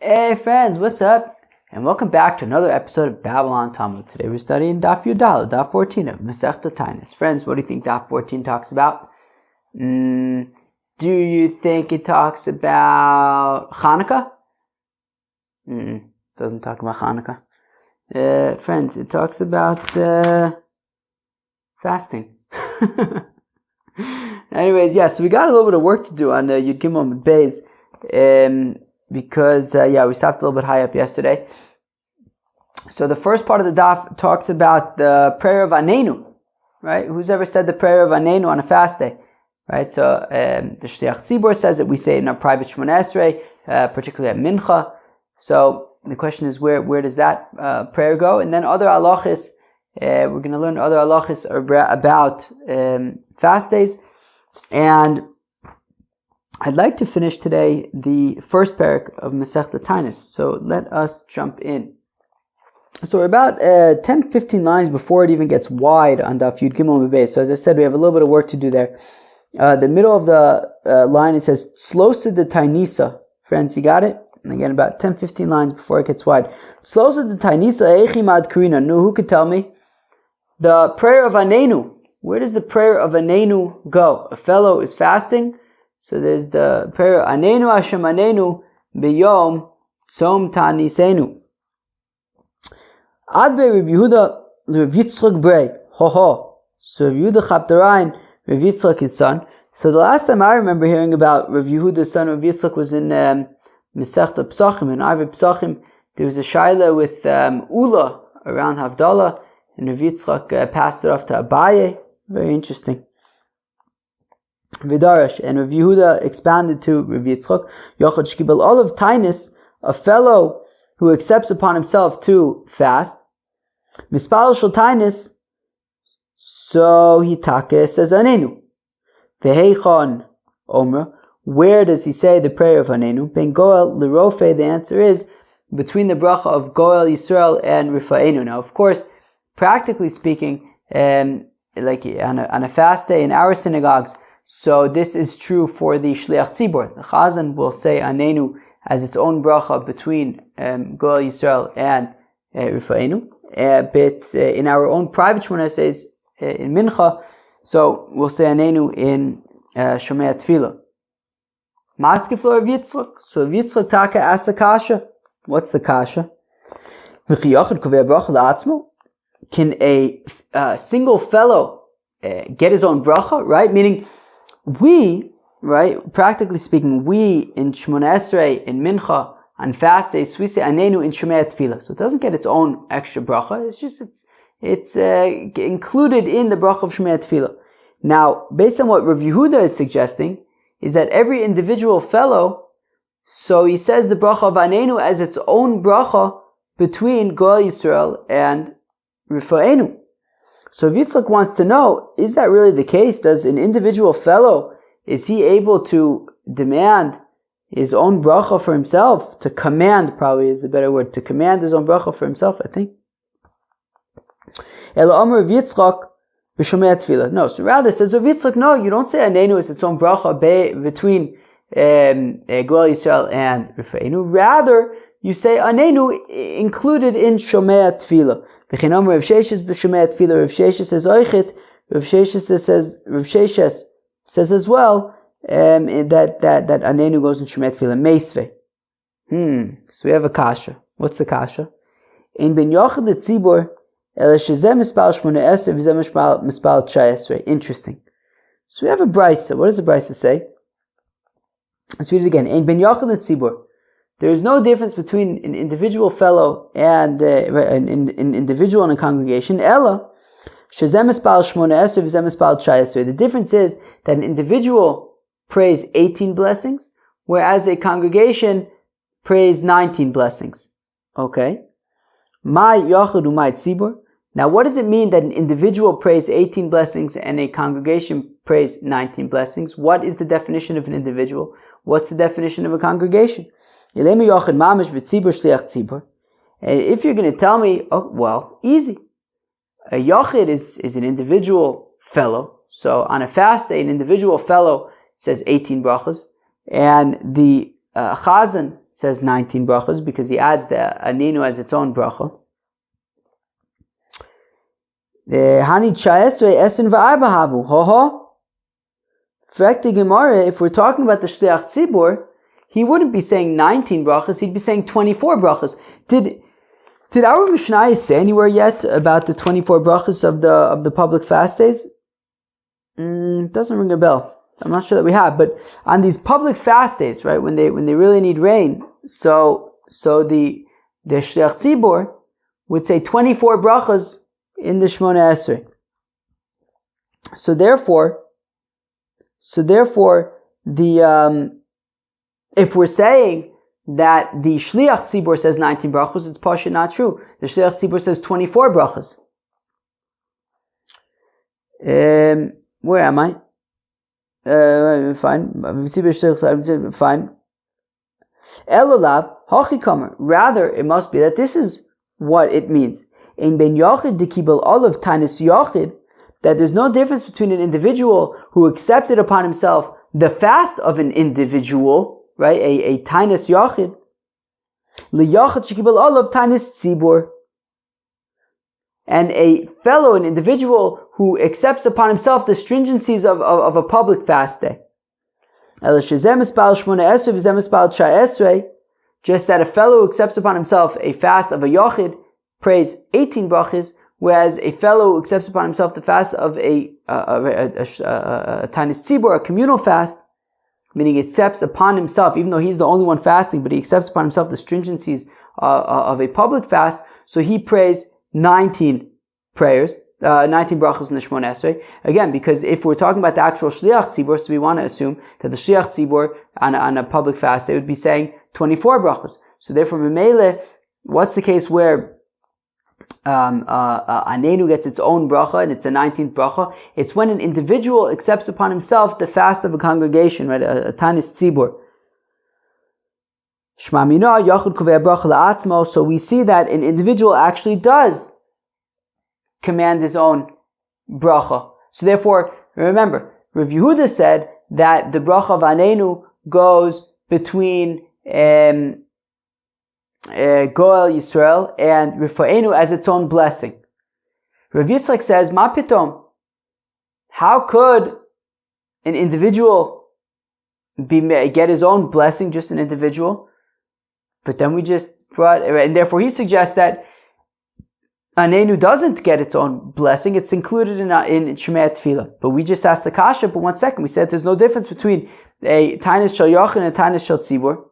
Hey friends, what's up? And welcome back to another episode of Babylon Talmud. Today we're studying Daf Yudal, Daf 14 of Masechta Taanis. Friends, what do you think Daf 14 talks about? Do you think it talks about Hanukkah? Doesn't talk about Hanukkah. Friends, it talks about fasting. Anyways, so we got a little bit of work to do on Yud Gimel and Beis. Because we stopped a little bit high up yesterday. So the first part of the daf talks about the prayer of anaynu, right? Who's ever said the prayer of anaynu on a fast day, right? So the Shliach Tzibor says it. We say it in our private Shmoneh Esrei, particularly at Mincha. So the question is, where does that prayer go? And then other halachos. We're going to learn other halachos about fast days, and I'd like to finish today the first parak of Masechta Taanis. So let us jump in. So we're about 10-15 lines before it even gets wide on Daf Yud Gimel and Beis. So as I said, we have a little bit of work to do there. The middle of the line, it says, Slosa de Tainisa. Friends, you got it? And again, about 10-15 lines before it gets wide. Slosa de Tainisa Eichimad Karina. No, who could tell me? The prayer of anaynu. Where does the prayer of anaynu go? A fellow is fasting. So there's the prayer, anaynu Hashem anaynu b'yom tzom ta'nisenu. Ad be Rabbi Yehuda Rabbi Yitzchak brei. So Rabbi Yehuda Chaptarain, Rabbi Yitzchak his son. So the last time I remember hearing about Rabbi Yehuda's son Rabbi Yitzchak was in Masechta Psachim. In Arvei Psachim, there was a shaila with Ula around Havdalah, and Rabbi Yitzchak passed it off to Abaye. Very interesting. Vidarash, and Rav Yehuda expanded to Rav Yitzchak, Yochad Shkibel Olav Taanis, a fellow who accepts upon himself to fast. Mispal Shel Taanis, so he says anaynu. Veheichon Omra, where does he say the prayer of anaynu? Ben Goel Lirofe, the answer is between the bracha of Goel Yisrael and Rifa'enu. Now, of course, practically speaking, like on a fast day in our synagogues, so this is true for the Shliach Tzibor. The Chazan will say anaynu as its own bracha between Goel Yisrael and Rifa'enu. But in our own private Shmoneh Esreis in Mincha, so we'll say anaynu in Shomei Tefillah. Maskif lo Rav Yitzchak. So Rav Yitzchak Taka asks a kasha. What's the kasha? Can a single fellow get his own bracha, right? Meaning, we, right, practically speaking, we in Shmoneh Esrei, in Mincha, on fast days, we say anaynu in Shomei Tefillah. So it doesn't get its own extra bracha. It's just, it's included in the bracha of Shomei Tefillah. Now, based on what Rav Yehuda is suggesting, is that every individual fellow, so he says the bracha of anaynu as its own bracha between Goel Yisrael and Rifa'enu. So Yitzchak wants to know, is that really the case? Does an individual fellow, is he able to demand his own bracha for himself? To command, probably is a better word, to command his own bracha for himself, I think. Ela Amar Rav Yitzchak b'Shomei Tefillah. No, so rather says Rav Yitzchak, no, you don't say anaynu as its own bracha between Goel Yisrael and Rifa'enu. Rather, you say anaynu included in Shomei Tefillah. V'chinam Rav Sheshes b'Shomei Tefillah. Rav Sheshes says oichet. Rav Sheshes says as well that anaynu goes in Shomei Tefillah. Meisvei. So we have a kasha. What's the kasha? In ben yochad letzibor el shezeh mispal Shmoneh Esrei v'zeh mispal Tshai Esrei. Interesting. So we have a brisa. What does the brisa say? Let's read it again. In ben yochad letzibor. There is no difference between an individual fellow and an individual in a congregation. Ella, shezeh mispal Shmoneh Esrei v'zeh mispal Tshai Esrei. The difference is that an individual prays 18 blessings, whereas a congregation prays 19 blessings. Okay? My yachad u'may tzibur. Now, what does it mean that an individual prays 18 blessings and a congregation prays 19 blessings? What is the definition of an individual? What's the definition of a congregation? And if you're going to tell me, oh, well, easy. A yachid is an individual fellow. So on a fast day, an individual fellow says 18 brachas, and the chazan says 19 brachas because he adds the anaynu as its own bracha. Hani 19 essen v'arba havu. If we're talking about the shliach tzibur, he wouldn't be saying 19 brachas, he'd be saying 24 brachas. Did our Mishnah say anywhere yet about the 24 brachas of the public fast days? Doesn't ring a bell. I'm not sure that we have, but on these public fast days, right, when they really need rain, so the shliach tzibur would say 24 brachas in the Shmona Esrei. So therefore, if we're saying that the shliach tzibur says 19 brachas, it's pashut not true. The shliach tzibur says 24 brachas. Where am I? Fine. Elolav hachikamer. Rather, it must be that this is what it means. In ben yachid dekibel olav taanis yachid, that there's no difference between an individual who accepted upon himself the fast of an individual, right? A taanis yachid, liyachid shekibel olav taanis tzibur, and a fellow, an individual who accepts upon himself the stringencies of a public fast day. Just that a fellow who accepts upon himself a fast of a yachid prays 18 brachas, whereas a fellow who accepts upon himself the fast of a Taanis tzibur, a communal fast, meaning he accepts upon himself, even though he's the only one fasting, but he accepts upon himself the stringencies of a public fast, so he prays 19 prayers, 19 brachos in the Shmona Esrei. Again, because if we're talking about the actual shliach tzibur, so we want to assume that the shliach tzibur on a public fast, they would be saying 24 brachos. So therefore, Memele, what's the case where anaynu gets its own bracha and it's a 19th bracha? It's when an individual accepts upon himself the fast of a congregation, right? A Taanis tzibur. So we see that an individual actually does command his own bracha. So therefore, remember, Rav Yehuda said that the bracha of anaynu goes between Goel Yisrael and Rifa'enu as its own blessing. Rav Yitzchak says, Ma pitom, how could an individual get his own blessing, just an individual? But then we just brought, and therefore he suggests that anaynu doesn't get its own blessing, it's included in Shemei Tefillah. But we just asked the kasha, but 1 second, we said there's no difference between a Taanis Shel Yachid and a Taanis Shel Tzibur,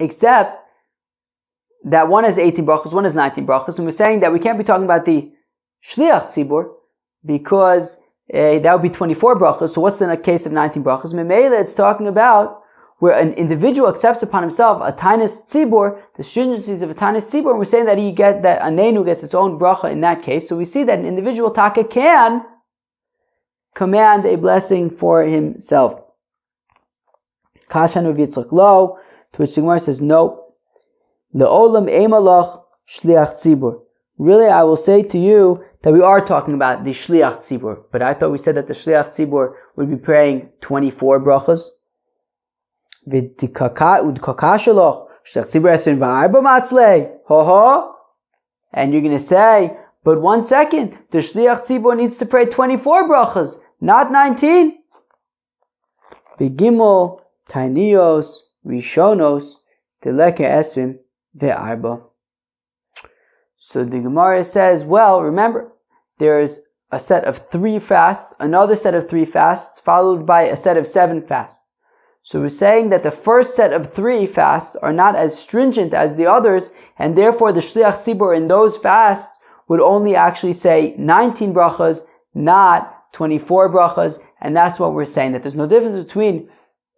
except that one has 18 brachos, one has 19 brachos, and we're saying that we can't be talking about the Shliach Tzibur, because that would be 24 brachos, so what's the case of 19 brachos? Memela, it's talking about where an individual accepts upon himself a Taanis Tzibur, the stringencies of a Taanis Tzibur, and we're saying that that anaynu gets its own bracha in that case, so we see that an individual taka can command a blessing for himself. Kashan Rav Yitzchak Lo, to which the Gemara says, no. Le'olam emalach shliach tzibur. Really, I will say to you that we are talking about the shliach tzibur, but I thought we said that the shliach tzibur would be praying 24 brachas. And you're going to say, but 1 second, the shliach tzibur needs to pray 24 brachas, not 19. Begimel tainios rishonos teleke esrim ve'arba. So the Gemara says, well, remember, there's a set of 3 fasts, another set of 3 fasts, followed by a set of 7 fasts. So we're saying that the first set of 3 fasts are not as stringent as the others, and therefore the shliach tzibur in those fasts would only actually say 19 brachas, not 24 brachas, and that's what we're saying, that there's no difference between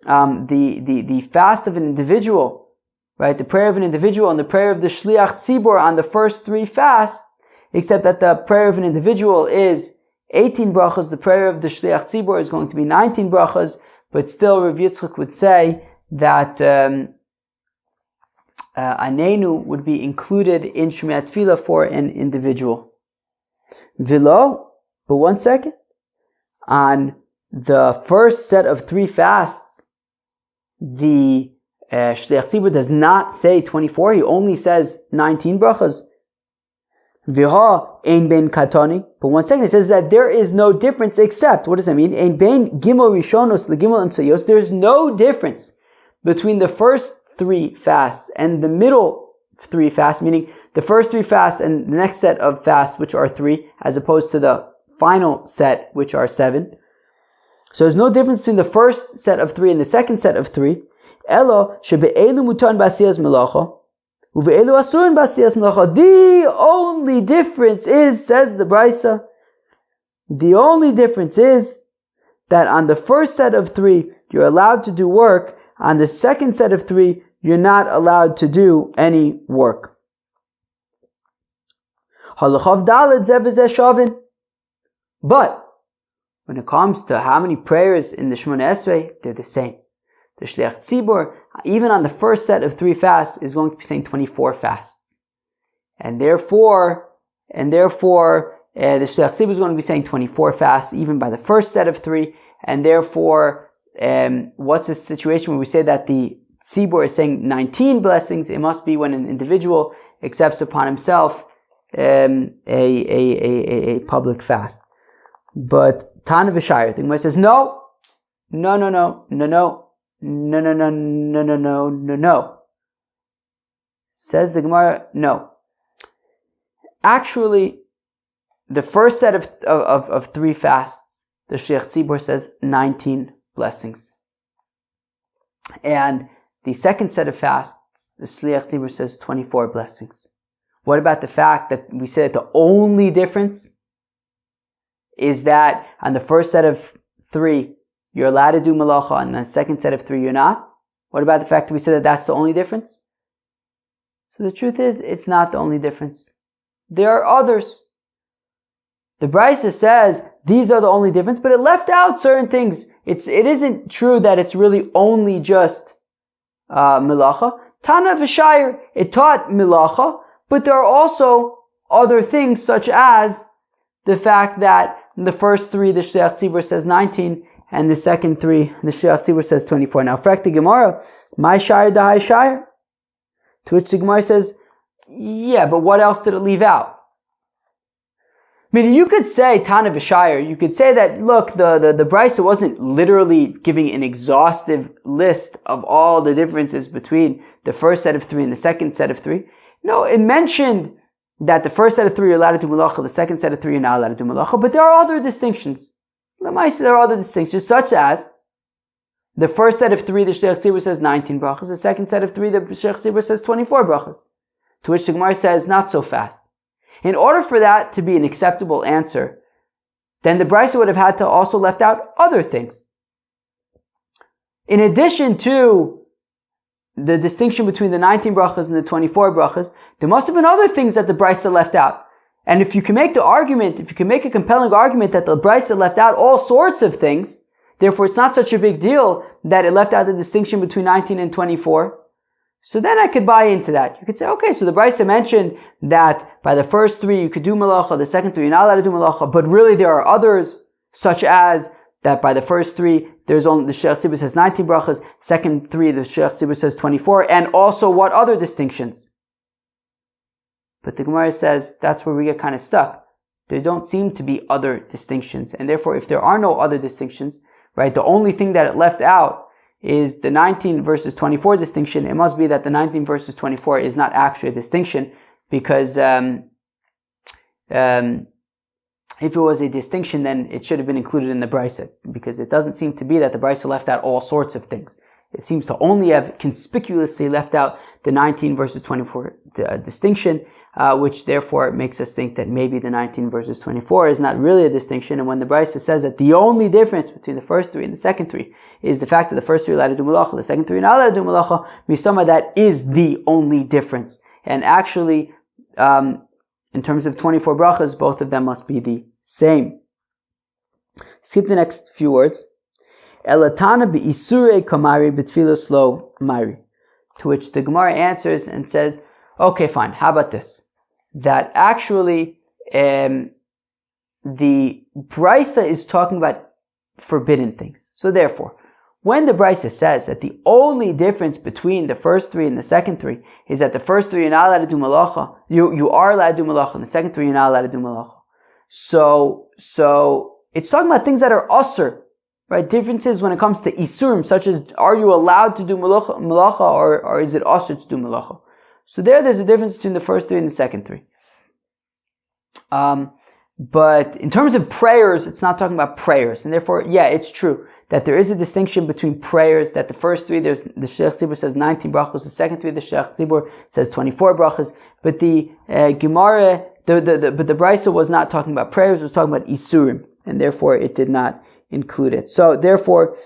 the fast of an individual, right, the prayer of an individual and the prayer of the shliach tzibur on the first 3 fasts, except that the prayer of an individual is 18 brachas, the prayer of the shliach tzibur is going to be 19 brachas, but still Rav Yitzchak would say that anaynu would be included in Shemei Tefillah for an individual. Vilo, but 1 second, on the first set of 3 fasts, the Shliach Tzibur does not say 24, he only says 19 brachas. Viha ein ben katani. But 1 second, it says that there is no difference except, what does that mean? Ein ben gimel rishonos legimel emtsayos. There's no difference between the first 3 fasts and the middle 3 fasts, meaning the first 3 fasts and the next set of fasts, which are 3, as opposed to the final set, which are 7. So there's no difference between the first set of 3 and the second set of 3. Elo shebe'elu mutan b'asiyas melacha. The only difference is, says the Brisa, the only difference is that on the first set of 3, you're allowed to do work. On the second set of 3, you're not allowed to do any work. But when it comes to how many prayers in the Shemona Esrei, they're the same. The Shliach Tzibur, even on the first set of 3 fasts, is going to be saying 24 fasts. And therefore, the Shliach Tzibur is going to be saying 24 fasts, even by the first set of 3. And therefore, what's the situation when we say that the Tzibur is saying 19 blessings? It must be when an individual accepts upon himself a public fast. But Tana v'Shayr, the Gemara says, no. Says the Gemara, no. Actually, the first set of 3 fasts, the Shliach Tzibur says 19 blessings. And the second set of fasts, the Shliach Tzibur says 24 blessings. What about the fact that we say that the only difference is that on the first set of 3, you're allowed to do malacha, and on the second set of 3, you're not? What about the fact that we said that that's the only difference? So the truth is, it's not the only difference. There are others. The Brisa says these are the only difference, but it left out certain things. It isn't true that it's really only just malacha. Tana v'Shayr, it taught malacha, but there are also other things, such as the fact that in the first 3, the Shliach Tzibur says 19, and the second 3, the Shliach Tzibur says 24. Now, frak the Gemara, my shayr da shayr. To which the Gemara says, yeah, but what else did it leave out? Meaning, you could say Tana v'Shayr. You could say that, look, the Brisa wasn't literally giving an exhaustive list of all the differences between the first set of 3 and the second set of 3. No, it mentioned that the first set of 3 you're allowed to do malacha, the second set of 3 you're not allowed to do malacha, but there are other distinctions. There are other distinctions, such as the first set of 3, the Shliach Tzibur says 19 brachas. The second set of 3, the Shliach Tzibur says 24 brachas. To which the Gemara says, not so fast. In order for that to be an acceptable answer, then the Brisa would have had to also left out other things. In addition to the distinction between the 19 brachas and the 24 brachas, there must have been other things that the Brisa left out. And if you can make a compelling argument that the Brisa left out all sorts of things, therefore it's not such a big deal that it left out the distinction between 19 and 24, so then I could buy into that. You could say, okay, so the Brisa mentioned that by the first 3 you could do malacha, the second 3 you're not allowed to do malacha, but really there are others, such as that by the first 3 there's only the Shliach Tzibur says 19 brachas, second 3 the Shliach Tzibur says 24, and also what other distinctions? But the Gemara says that's where we get kind of stuck. There don't seem to be other distinctions, and therefore if there are no other distinctions, right, the only thing that it left out is the 19 versus 24 distinction. It must be that the 19 versus 24 is not actually a distinction, because if it was a distinction, then it should have been included in the Brisa, because it doesn't seem to be that the Brisa left out all sorts of things. It seems to only have conspicuously left out the 19 versus 24 distinction, which therefore makes us think that maybe the 19 versus 24 is not really a distinction. And when the Brisa says that the only difference between the first 3 and the second 3 is the fact that the first 3 are allowed to do malacha, the second 3 are not allowed to do malacha, misama, that is the only difference. And actually, in terms of 24 brachas, both of them must be the same. Skip the next few words. Elatana be'isure kamari betfilos lo mari. To which the Gemara answers and says, okay, fine, how about this? That actually, the Brisa is talking about forbidden things. So therefore, when the Brisa says that the only difference between the first three and the second three is that the first three you're not allowed to do malacha, you are allowed to do malacha, and the second three you're not allowed to do malacha. So it's talking about things that are usur, right? Differences when it comes to isurim, such as are you allowed to do malacha or is it usur to do malacha? So there's a difference between the first three and the second three. But in terms of prayers, it's not talking about prayers, and therefore, yeah, it's true that there is a distinction between prayers, that the first three, the Sheikh Tzibur says 19 brachos, the second three, the Sheikh Tzibur says 24 brachos, but the Gemara, but the Brisa was not talking about prayers, it was talking about Isurim, and therefore it did not include it. So therefore,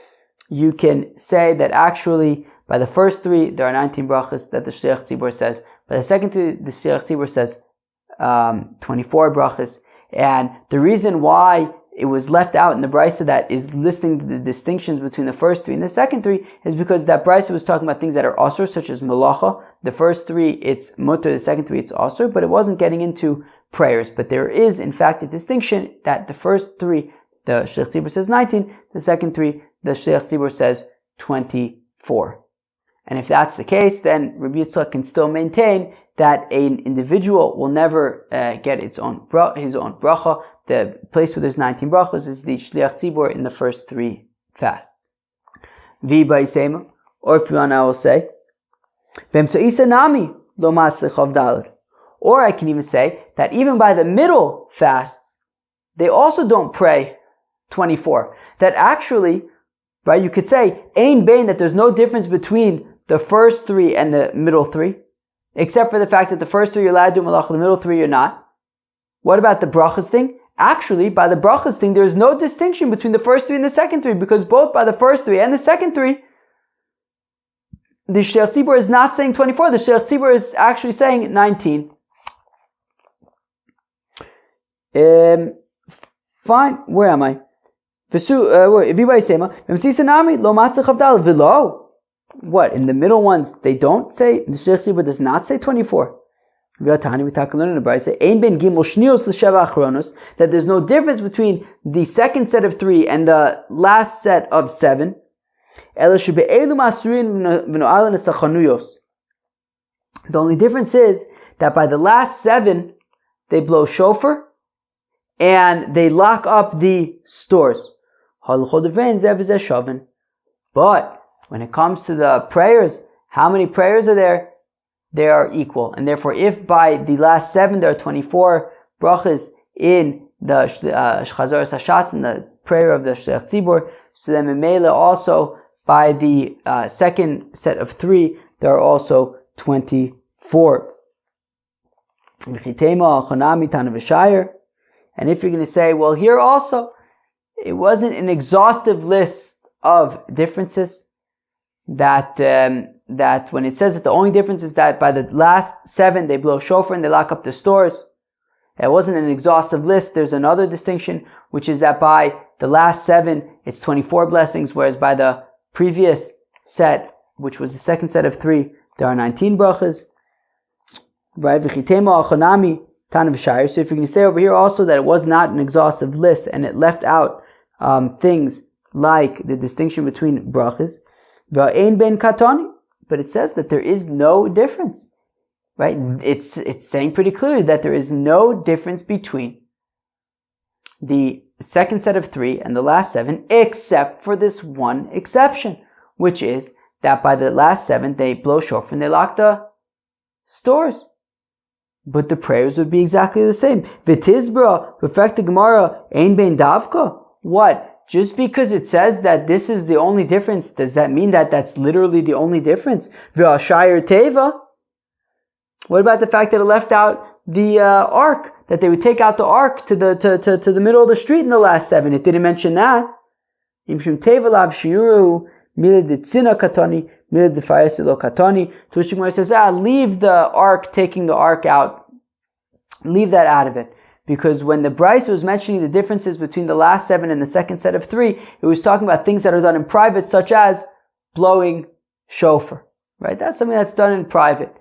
you can say that actually, by the first three, there are 19 brachos that the Sheikh Tzibur says, by the second three, the Sheikh Tzibur says 24 brachos, and the reason why it was left out in the Brisa that is listing the distinctions between the first three and the second three is because that Brisa was talking about things that are asur, such as malacha. The first three, it's mutter, the second three, it's asur, but it wasn't getting into prayers. But there is, in fact, a distinction that the first three, the Sheikh Tzibur says 19, the second three, the Sheikh Tzibur says 24. And if that's the case, then Rabbi Yitzchak can still maintain that an individual will never get his own bracha. The place where there's 19 brachos is the Shliach Tzibur in the first three fasts. V'baisema, or if you want, I will say, B'emtso'isa nami lo matzlich avdalad. Or I can even say that even by the middle fasts, they also don't pray 24. That actually, right, you could say, ein bein, that there's no difference between the first three and the middle three, except for the fact that the first three you're allowed to do malacha, the middle three you're not. What about the brachas thing? Actually, by the brachas thing, there's no distinction between the first three and the second three, because both by the first three and the second three, the Sheikh Tzibur is not saying 24, the Sheikh Tzibur is actually saying 19. Fine, where am I? What, in the middle ones, they don't say, the Sheikh Tzibur does not say 24. Taanis, we talk learn in the Brisa, that there's no difference between the second set of three and the last set of seven. The only difference is that by the last seven, they blow shofar and they lock up the stores. But when it comes to the prayers, how many prayers are there? They are equal. And therefore, if by the last seven there are 24 brachas in the Chazar Sashatz, in the prayer of the Sheikh Tzibur, so then Memela also by the second set of three, there are also 24. And if you're going to say, well, here also, it wasn't an exhaustive list of differences, that when it says that the only difference is that by the last seven they blow shofar and they lock up the stores, it wasn't an exhaustive list. There's another distinction, which is that by the last seven it's 24 blessings, whereas by the previous set, which was the second set of three, there are 19 brachas. Right? So if you're going to say over here also that it was not an exhaustive list and it left out things like the distinction between brachas, but it says that there is no difference, right? It's saying pretty clearly that there is no difference between the second set of three and the last seven, except for this one exception, which is that by the last seven they blow shofar and they lock the stores. But the prayers would be exactly the same. V'tizbra, perfect Gemara, ein bein davka. What? Just because it says that this is the only difference, does that mean that that's literally the only difference? V'ashayir teva. What about the fact that it left out the ark? That they would take out the ark to the middle of the street in the last seven. It didn't mention that. Imshum teva lav shiuru milad tzina katani milad defayasilo katani. To which Gemara says, leave the ark, taking the ark out. Leave that out of it. Because when the Brisa was mentioning the differences between the last seven and the second set of three, it was talking about things that are done in private, such as blowing shofar. Right? That's something that's done in private.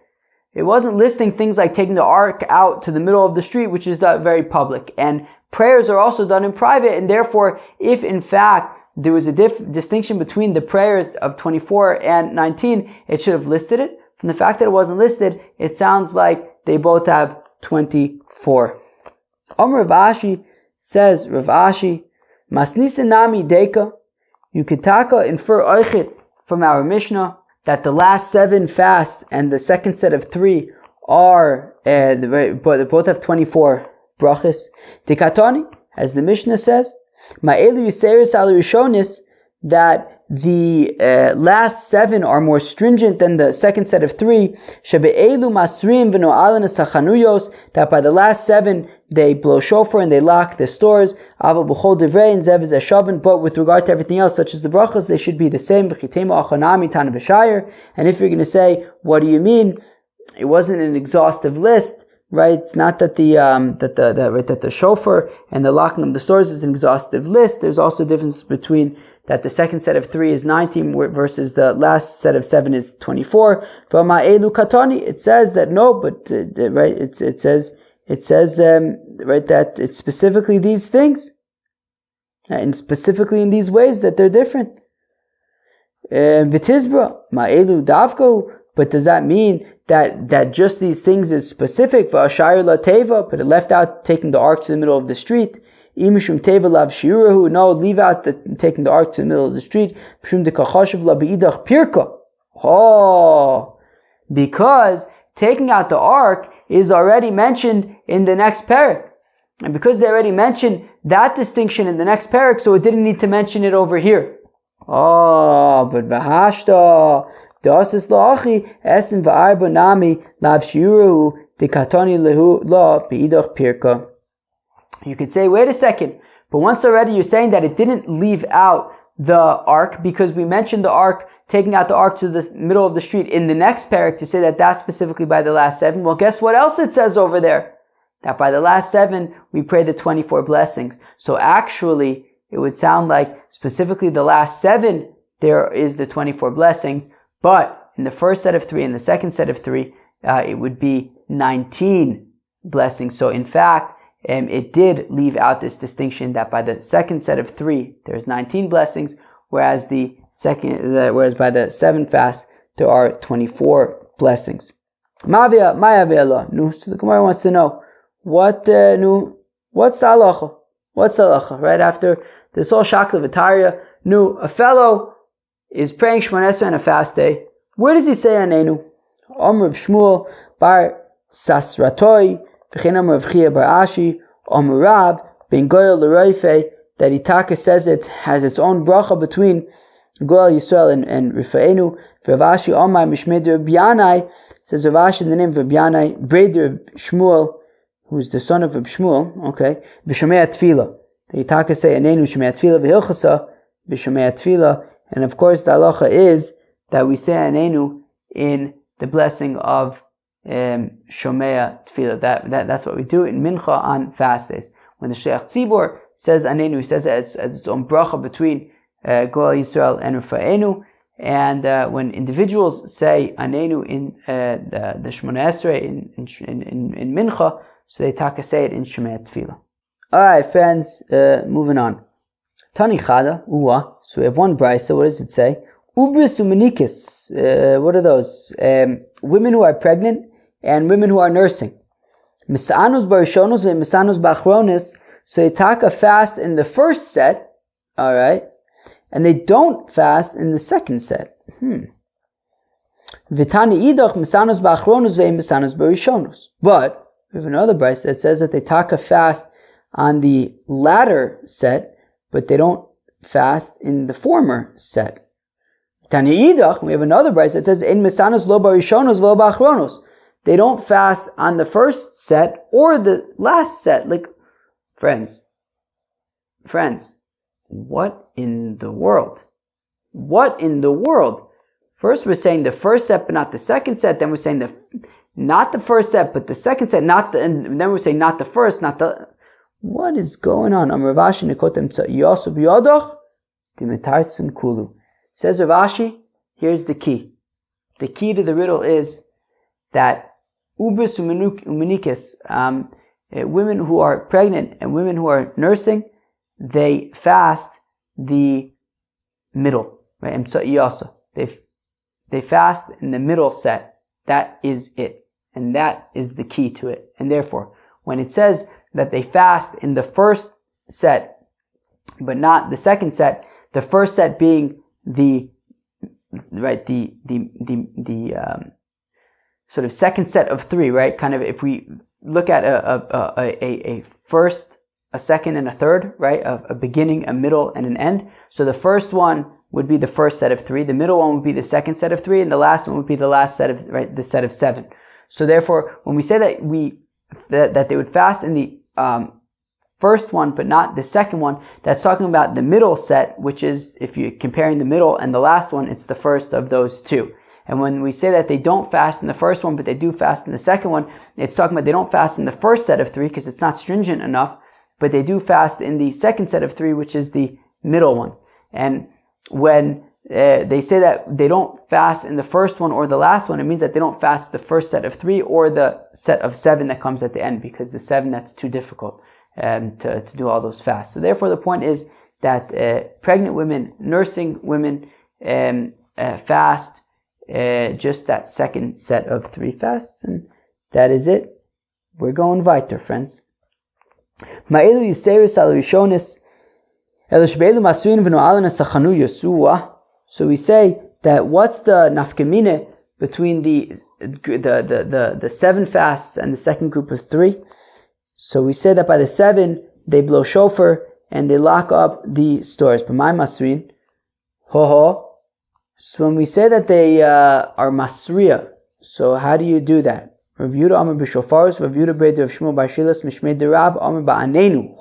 It wasn't listing things like taking the ark out to the middle of the street, which is very public. And prayers are also done in private, and therefore, if in fact there was a distinction between the prayers of 24 and 19, it should have listed it. From the fact that it wasn't listed, it sounds like they both have 24. Rav Ashi says, Rav Ashi, Masnisa nami deka, you could infer oichet from our Mishnah that the last 7 fasts and the second set of 3 are, they both have 24 brachas. Tikatani, as the Mishnah says, Ma'elu Yuseris al Rishonis, that the last 7 are more stringent than the second set of 3. Shebe'elu masrim v'no'alin esachanuyos, that by the last 7 they blow shofar and they lock the stores. Ava b'chol divrei and zev eshavan. But with regard to everything else, such as the brachas, they should be the same. V'chitema achanami tan v'shayir. And if you're going to say, what do you mean? It wasn't an exhaustive list, right? It's not that the shofar and the locking of the stores is an exhaustive list. There's also a difference between that the second set of 3 is 19 versus the last set of 7 is 24. It says that no, but right, it says right that it's specifically these things, and specifically in these ways that they're different. V'tizbra ma'elu davko, but does that mean that just these things is specific? V'ashayir la teva, but it left out taking the ark to the middle of the street. Imishum teva lav shiurahu, no, leave out taking the ark to the middle of the street. Pshum dekachashav la beidach pirka. Oh, because taking out the ark is already mentioned in the next parak. And because they already mentioned that distinction in the next parak, so it didn't need to mention it over here. Oh, but v'hashta de'asis la'achi esim v'arba nami lav shiurahu dekatani lehu la beidach pirka. You could say, wait a second, but once already you're saying that it didn't leave out the ark because we mentioned the ark, taking out the ark to the middle of the street in the next parak to say that that's specifically by the last 7. Well, guess what else it says over there? That by the last 7, we pray the 24 blessings. So actually, it would sound like specifically the last 7, there is the 24 blessings, but in the first set of 3 and the second set of 3, it would be 19 blessings. So in fact, it did leave out this distinction that by the second set of 3 there's 19 blessings, whereas by the 7 fasts there are 24 blessings. Ma'avia ma'avia nu. So the Gemara wants to know what's the halacha? What's the halacha? Right after this whole shakla v'tarya, a fellow is praying Shemona Esrei on a fast day. Where does he say anaynu? Amr of Shmuel bar Sasratoi. Bar Ashi, Rab, Ben Goyal L'Roife, that Itaka says it has its own bracha between Goyal Yisrael and Rifa'enu. Rav Ashi Omar Mishmed Reb Yanai, says Rav Ashi in the name of Reb Yanai, brother of Shmuel, who is the son of Reb Shmuel, okay, B'Shomei Tefillah. The Itaka say anaynu Shomei Tefillah v'Hilchasa B'Shomei Tefillah, and of course the halacha is that we say anaynu in the blessing of Shomea Tefillah. That's what we do in Mincha on fast days. When the Sheikh Tzibor says anaynu, he says it as its own bracha between Goel Yisrael and Rifa'enu. And when individuals say anaynu in the Shemona Esrei in Mincha, so they say it in Shomea Tefillah. Alright, friends, moving on. Tani Chada, Uwa. So we have one brayso. What does it say? Ubris umenikis. What are those? Women who are pregnant and women who are nursing. Misanus barishonos and misanus bachronis. So they take a fast in the first set, alright, and they don't fast in the second set. Vitani idach misanus bachronos ve misanus barishonos. But we have another brayso that says that they take a fast on the latter set, but they don't fast in the former set. Tanya idach, we have another brayso that says in misanus lo barishonos lo bachronos. They don't fast on the first set or the last set. Like, friends, what in the world? What in the world? First we're saying the first set but not the second set, then we're saying not the first set but the second set, and then we're saying not the first, not the... What is going on? Says Rav Ashi, here's the key. The key to the riddle is that ubris umenikis, women who are pregnant and women who are nursing, they fast the middle, right? They fast in the middle set. That is it. And that is the key to it. And therefore, when it says that they fast in the first set, but not the second set, the first set being the sort of second set of three, right? Kind of if we look at a first, a second, and a third, right? A beginning, a middle, and an end. So the first one would be the first set of three, the middle one would be the second set of three, and the last one would be the last set of, right, the set of seven. So therefore, when we say that they would fast in the first one, but not the second one, that's talking about the middle set, which is, if you're comparing the middle and the last one, it's the first of those two. And when we say that they don't fast in the first one, but they do fast in the second one, it's talking about they don't fast in the first set of three because it's not stringent enough, but they do fast in the second set of three, which is the middle ones. And when they say that they don't fast in the first one or the last one, it means that they don't fast the first set of three or the set of seven that comes at the end, because the seven, that's too difficult to do all those fasts. So therefore the point is that pregnant women, nursing women fast just that second set of three fasts, and that is it. We're going weiter, friends. So we say that what's the nafkamine between the seven fasts and the second group of three? So we say that by the seven they blow shofar and they lock up the stores. But my masrin, So when we say that they are masriya, so how do you do that? Rav Yehuda Amar b'shofaros, Rav Yehuda Brei Rav Shmuel bar Shilas Mishmei Derav Amar ba'anenu.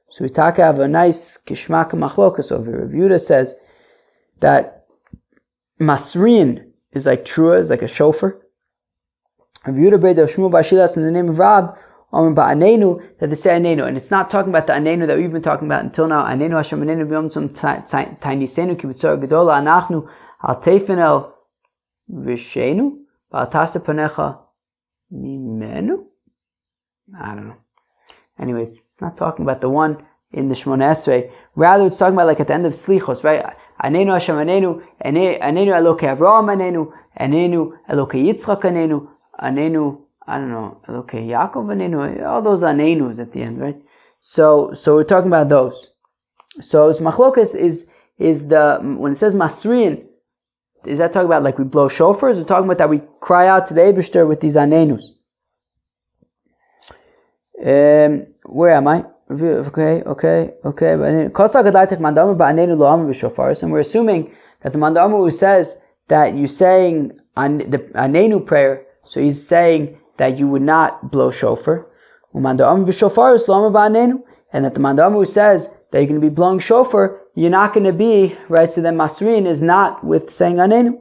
So we have a nice kishmak machlokas over here. Rav Yehuda says that masrin is like trua, is like a shofar. Rav Yehuda Brei Rav Shmuel bar Shilas in the name of Rab Amar ba'anenu, that they say anaynu, and it's not talking about the anaynu that we've been talking about until now. Anaynu Hashem anaynu b'yom tzom taanisenu ki b'tzor gedola anachnu al teifen el v'sheinu. I don't know. Anyways, it's not talking about the one in the Shemona Esrei. Rather, it's talking about like at the end of Slichos, right? Anaynu Hashem anaynu, anaynu Elokei Avraham anaynu, anaynu Elokei Yitzchak anaynu, anaynu, I don't know, Elokei Yaakov anaynu, all those anaynus at the end, right? So we're talking about those. So machlokas is the, when it says Masriin, is that talking about like we blow shofars, or talking about that we cry out to the Eibishter with these anenus? Where am I? Okay. And we're assuming that the Mandamu who says that you're saying the anenu prayer, so he's saying that you would not blow shofar. And that the Mandamu who says that you're going to be blowing shofar, you're not going to be, right? So then Masrin is not with saying anenu.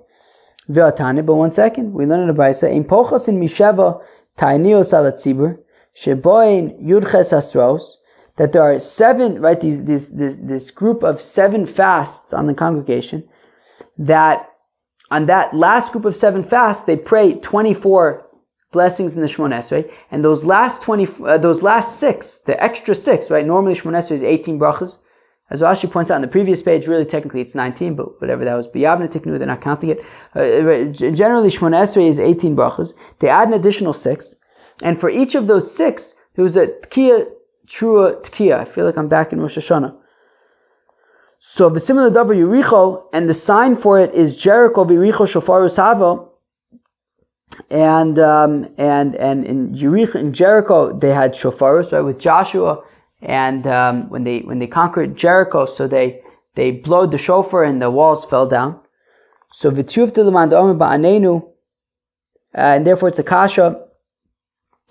But one second, we learn in the Brisa, in pochos in misheva tainios ala tzibur sheboin yudches asros, that there are seven, right? This group of seven fasts on the congregation. That on that last group of seven fasts, they pray 24 blessings in the Shemona Esrei, and those last six, the extra six, right? Normally Shemona Esrei is 18 brachas. As Rashi points out on the previous page, really technically it's 19, but whatever, that was biyavne tiknu, they're not counting it. Generally, Shemona Esrei is 18 brachas. They add an additional 6, and for each of those 6, there was a tkiya, trua tkiya. I feel like I'm back in Rosh Hashanah. So v'simila davar Yericho, and the sign for it is Jericho v'Yericho shofarus hava. And in Jericho they had shofarus, right, with Joshua. And when they conquered Jericho, so they blowed the shofar and the walls fell down. So v'tiyufta l'man da'omer ba'anenu, and therefore it's a kasha,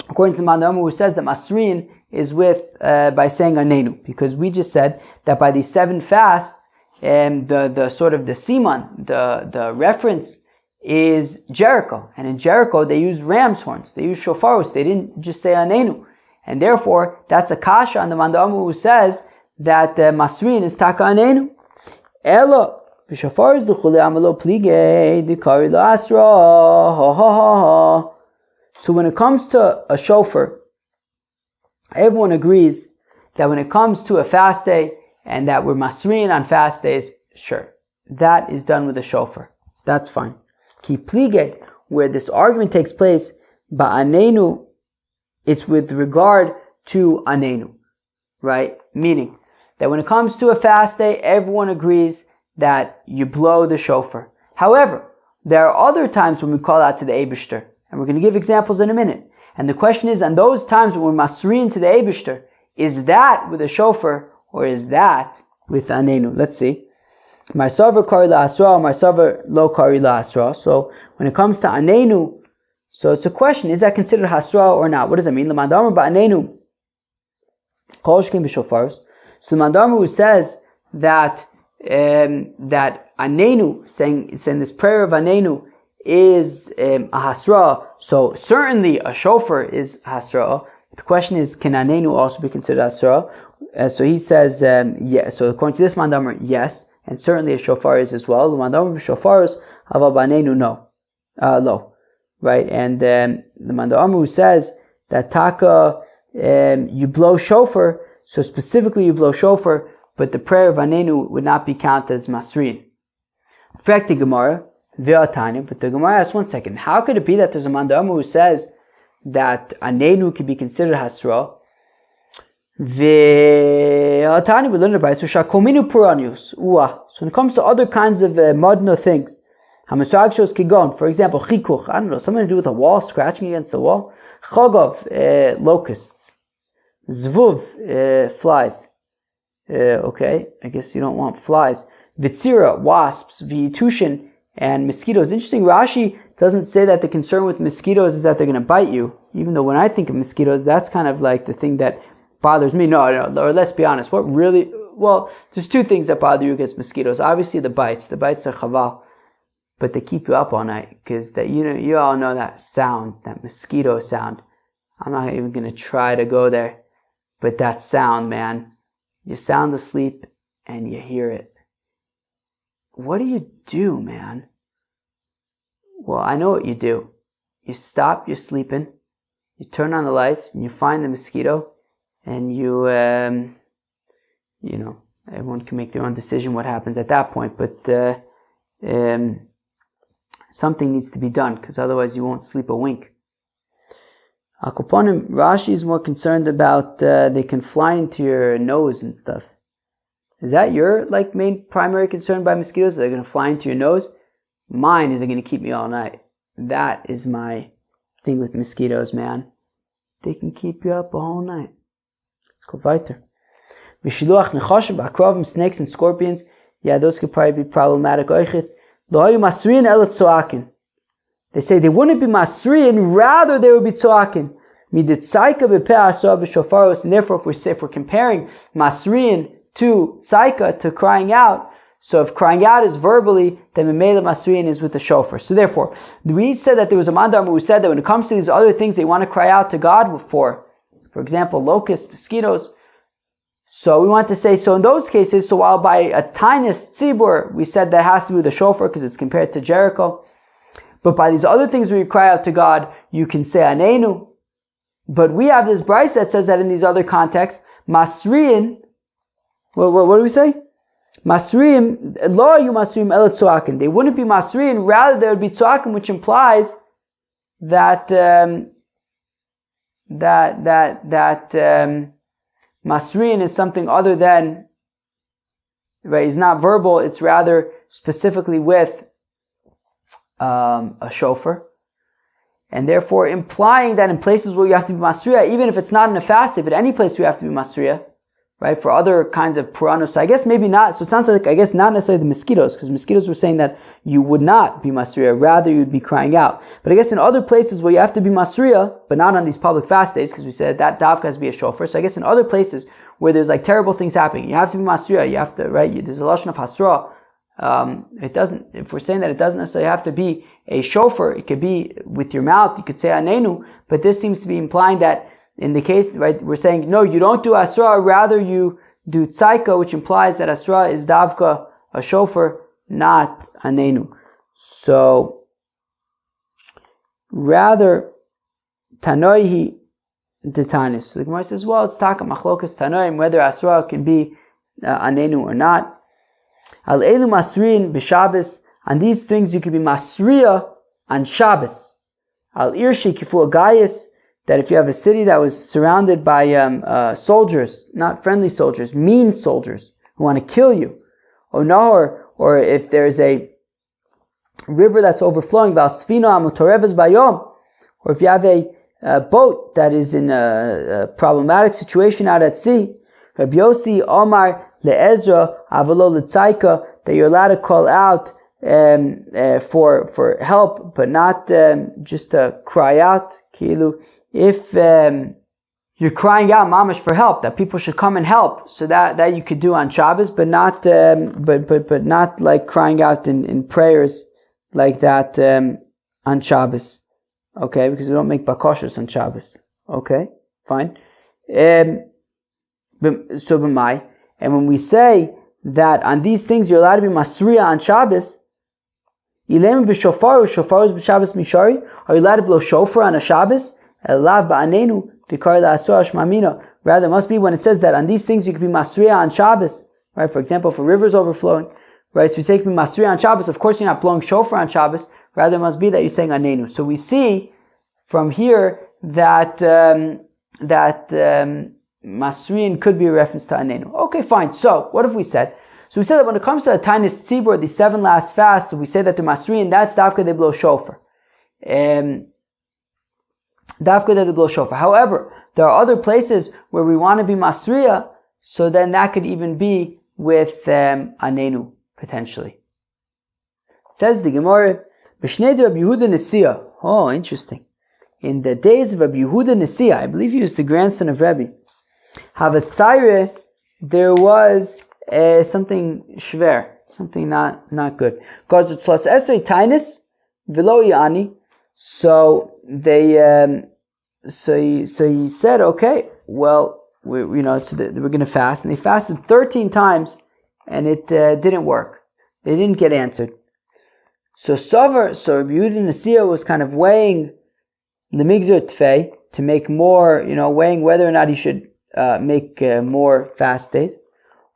according to the man who says that Masrin is with by saying anaynu, because we just said that by these 7 fasts, the sort of the siman, the reference is Jericho, and in Jericho they used ram's horns, they used shofaros, they didn't just say anaynu. And therefore, that's a kasha on the Mandamu who says that Masrin is taka anenu. Elo b'shofar is duchule amalo plige dikari lo asra. So when it comes to a shofar, everyone agrees that when it comes to a fast day and that we're masriin on fast days, sure. That is done with a shofar. That's fine. Ki plige, where this argument takes place, anaynu, it's with regard to anaynu, right? Meaning that when it comes to a fast day, everyone agrees that you blow the shofar. However, there are other times when we call out to the Eibishter, and we're going to give examples in a minute. And the question is, on those times when we're masriin to the Eibishter, is that with a shofar or is that with anaynu? Let's see. Marsavar kari la'asra, marsavar lo kari la'asra. So when it comes to anaynu, so it's a question, is that considered hasra or not? What does that mean? L'mandamar ba'anaynu kol shkin b'shofaros. So the mandamar who says that that anaynu, saying this prayer of anaynu is a hasra, so certainly a shofar is hasra. The question is, can anaynu also be considered hasra? So he says, yes. So according to this mandamar, yes, and certainly a shofar is as well. The mandamar b'shofaros, hava b'anaynu, no, lo, right? And the mandamar who says that taka, you blow shofar, so specifically you blow shofar, but the prayer of anaynu would not be counted as masriin. In fact, the Gemara, ve'atani, but the Gemara asks, 1 second, how could it be that there's a mandamar who says that anaynu can be considered hasra? Ve'atani, we learned about it. So shakominu puranius, so when it comes to other kinds of modno things, hamasagshos kigon, for example, chikuch, I don't know, something to do with a wall, scratching against the wall, chagov, locusts, zvuv, flies. Okay, I guess you don't want flies. Vitzira, wasps, vitushin, and mosquitoes. Interesting, Rashi doesn't say that the concern with mosquitoes is that they're going to bite you, even though when I think of mosquitoes, that's kind of like the thing that bothers me. No, or let's be honest, what really, well, there's two things that bother you against mosquitoes. Obviously the bites are chaval, but they keep you up all night, because that, you all know that sound, that mosquito sound. I'm not even going to try to go there, but that sound, man, you sound asleep and you hear it. What do you do, man? Well, I know what you do. You stop your sleeping, you turn on the lights, and you find the mosquito, and you, everyone can make their own decision what happens at that point, but something needs to be done, because otherwise you won't sleep a wink. Akoponim, Rashi is more concerned about they can fly into your nose and stuff. Is that your main primary concern by mosquitoes? They're going to fly into your nose? Mine is they're going to keep me all night. That is my thing with mosquitoes, man. They can keep you up a whole night. Let's go weiter. Vishiluach nechashim, akrovim, snakes and scorpions. Yeah, those could probably be problematic. They say they wouldn't be masriin, rather they would be tzoakin. And therefore, if we're comparing masriin to tzaika, to crying out, so if crying out is verbally, then memela masriin is with the shofar. So therefore, we said that there was a mandamar who said that when it comes to these other things they want to cry out to God for example, locusts, mosquitoes. So we want to say, so in those cases, so while by a Taanis tzibur, we said that has to be with the shofar because it's compared to Jericho. But by these other things where you cry out to God, you can say anaynu. But we have this brayso that says that in these other contexts, masriin, what do we say? Masriin, lo yu masriin el tzoakin. They wouldn't be masriin, rather they would be tzoakin, which implies that masriin is something other than, right? It's not verbal; it's rather specifically with a shofar, and therefore implying that in places where you have to be masriya, even if it's not in a fast day, but any place you have to be masriya, right? For other kinds of puranos, so I guess maybe not. So it sounds like, I guess, not necessarily the mosquitoes, because mosquitoes were saying that you would not be masriya, rather you'd be crying out. But I guess in other places where you have to be masriya, but not on these public fast days, because we said that davka has to be a shofar. So I guess in other places where there's terrible things happening, you have to be masriya. You have to, right? There's a lashon of hasra. It doesn't. If we're saying that it doesn't necessarily have to be a shofar, it could be with your mouth. You could say anaynu, but this seems to be implying that in the case, right, we're saying no, you don't do asra, rather you do tzaika, which implies that asra is davka, a shofar, not anaynu. So rather tanoihi de Taanis. So the Gemara says, well, it's taka machlokas tanoim, whether asra can be anaynu or not. Al elu masriin b'Shabbos. On these things you could be masriya on Shabbos. Al irshi kifu agayis. That if you have a city that was surrounded by soldiers, not friendly soldiers, mean soldiers who want to kill you, or if there's a river that's overflowing, or if you have a boat that is in a problematic situation out at sea, Rabbi Yossi Omar le'ezra avalo l'tzaika, that you're allowed to call out for help, but not just to cry out. Kilu, if you're crying out mamash for help, that people should come and help, so that you could do on Shabbos, but not but not like crying out in prayers like that on Shabbos. Okay, because we don't make bakoshos on Shabbos. Okay, fine. So b'mai, and when we say that on these things you're allowed to be masriya on Shabbos, ilem b'shofar, shofar is b'Shabbos mishari. Are you allowed to blow shofar on a Shabbos? Elav ba'anenu v'kar la'asur hashmamina. Rather, it must be when it says that on these things you can be masriya on Shabbos. Right? For example, for rivers overflowing. Right? So you say you can be masriya on Shabbos. Of course, you're not blowing shofar on Shabbos. Rather, it must be that you're saying anaynu. So we see from here that masriyin could be a reference to anaynu. Okay, fine. So what have we said? So we said that when it comes to a Taanis tzibur, the 7 last fasts, so we say that the masriyin, that's dafka they blow shofar. Dafka that they blow shofar. However, there are other places where we want to be masriya, so then that could even be with anaynu potentially. Says the Gemara, B'shnei Rabbi Yehuda Nesiya. Oh, interesting. In the days of Rabbi Yehuda Nesiya, I believe he was the grandson of Rebbe, Havatzaire, there was something shver, something not good. Because plus esrei Taanis v'lo yani. So they, so he said, okay, well, we're going to fast, and they fasted 13 times, and it didn't work. They didn't get answered. So Rabbi Yehuda Nesiya was kind of weighing the migzor tfei to make more, weighing whether or not he should make more fast days.